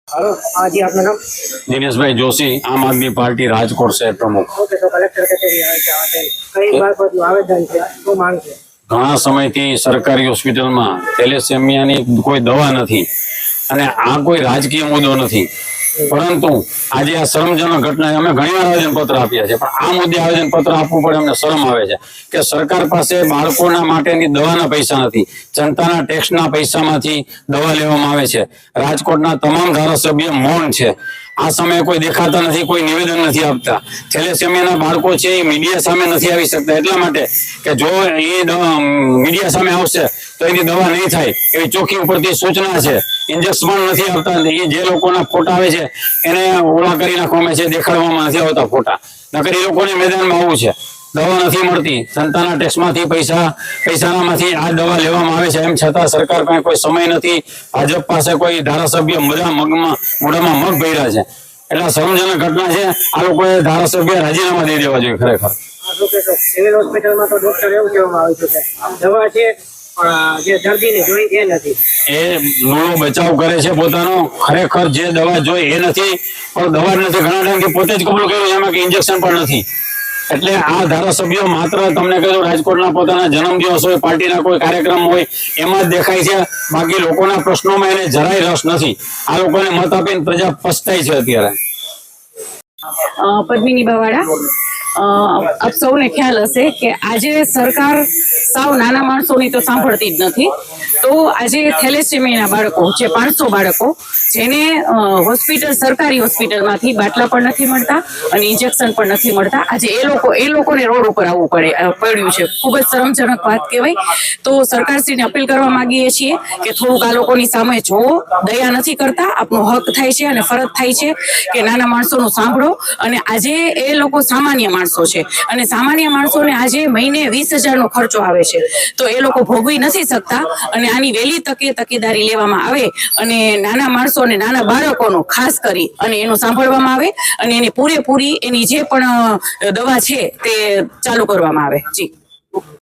Hello हाँ जी, आपका नाम? दिनेश भाई जोशी, आम आदमी पार्टी राजकोट शहर प्रमुख। ओके, तो कलेक्टर कचेरी આવે છે આ કઈ બાબત નું આવેદન છે, શું માંગ છે? ઘણા સમયથી સરકારી હોસ્પિટલમાં થેલેસેમિયાની કોઈ દવા નથી અને આ કોઈ રાજકીય મુદ્દો નથી, પરંતુ આજે આ શરમજનક ઘટના અમે ઘણી વાર આવેદનપત્ર આપ્યા છે, પણ આ મુદ્દે આવેદનપત્ર આપવું પડે અમને શરમ આવે છે કે સરકાર પાસે બાળકોના માટેની દવાના પૈસા નથી, જનતાના ટેક્સના પૈસામાંથી દવા લેવામાં આવે છે। રાજકોટના તમામ ધારાસભ્ય મૌન છે, આ સમયે કોઈ દેખાતા નથી, કોઈ નિવેદન નથી આપતા। થેલેસેમિયાના બાળકો છે એ મીડિયા સામે નથી આવી શકતા એટલા માટે કે જો એ મીડિયા સામે આવશે તો એની દવા નહીં થાય એવી ચોખ્ખી ઉપરથી સૂચના છે। ઇન્જેક્શન નથી આવતા, એ જે લોકોના ફોટા આવે છે એને ઓળા કરી નાખવામાં છે, દેખાડવામાં નથી આવતા ફોટા, નકર એ લોકોને મેદાનમાં આવવું છે। દવા નથી મળતી, જનતાના ટેક્સમાંથી પૈસામાંથી આ દવા લેવામાં આવે છે, એમ છતાં સરકાર પાસે કોઈ સમય નથી, ભાજપ પાસે કોઈ ધારાસભ્ય બધા મોઢામાં મગ ભર્યા છે, એટલે શરમજનક ઘટના છે। આ લોકોએ ધારાસભ્ય રાજીનામા દઈ દેવા જોઈએ ખરેખર। સિવિલ હોસ્પિટલમાં તો ડોક્ટર એવું કહેવામાં આવ્યું છે કે દવા છે પણ જે દર્દીને જોઈ એ નથી, એ લોહી બચાવ કરે છે પોતાનો, ખરેખર જે દવા જોઈ એ નથી, પણ દવા નથી ઘણા ટાઈમથી પોતે જ કબૂલ કર્યું એમાં કે ઇન્જેક્શન પણ નથી। એટલે આ ધારાસભ્યો માત્ર તમને કહ્યું રાજકોટના પોતાના જન્મદિવસ હોય, પાર્ટીના કોઈ કાર્યક્રમ હોય એમાં જ દેખાય છે, બાકી લોકોના પ્રશ્નોમાં એને જરાય રસ નથી। આ લોકોને મત આપીને પ્રજા પસ્તાય છે અત્યારે। પદ્મિની બાવાડા, આપ સૌને ખ્યાલ હશે કે આજે સરકાર સાવ નાના માણસોની તો સાંભળતી જ નથી, તો આજે થેલેસેમિયાના બાળકો જે 500 બાળકો જેને હોસ્પિટલ સરકારી હોસ્પિટલમાંથી બાટલા પણ નથી મળતા અને ઇન્જેક્શન પણ નથી મળતા, આજે એ લોકોને રોડ ઉપર આવવું પડ્યું છે, ખૂબ જ શરમજનક વાત કહેવાય। તો સરકારશ્રીને અપીલ કરવા માંગીએ છીએ કે થોડુંક આ લોકોની સામે જોવો, દયા નથી કરતા, આપનો હક થાય છે અને ફરજ થાય છે કે નાના માણસોનું સાંભળો। અને આજે એ લોકો સામાન્ય માણસો છે અને સામાન્ય માણસોને આજે મહિને 20,000 નો ખર્ચો આવે છે, તો એ લોકો ભોગવી નથી શકતા અને આની વહેલી તકે તકેદારી લેવામાં આવે અને નાના માણસો અને નાના બાળકોનું ખાસ કરી અને એનું સાંભળવામાં આવે અને એની પૂરેપૂરી એની જે પણ દવા છે તે ચાલુ કરવામાં આવે। જી।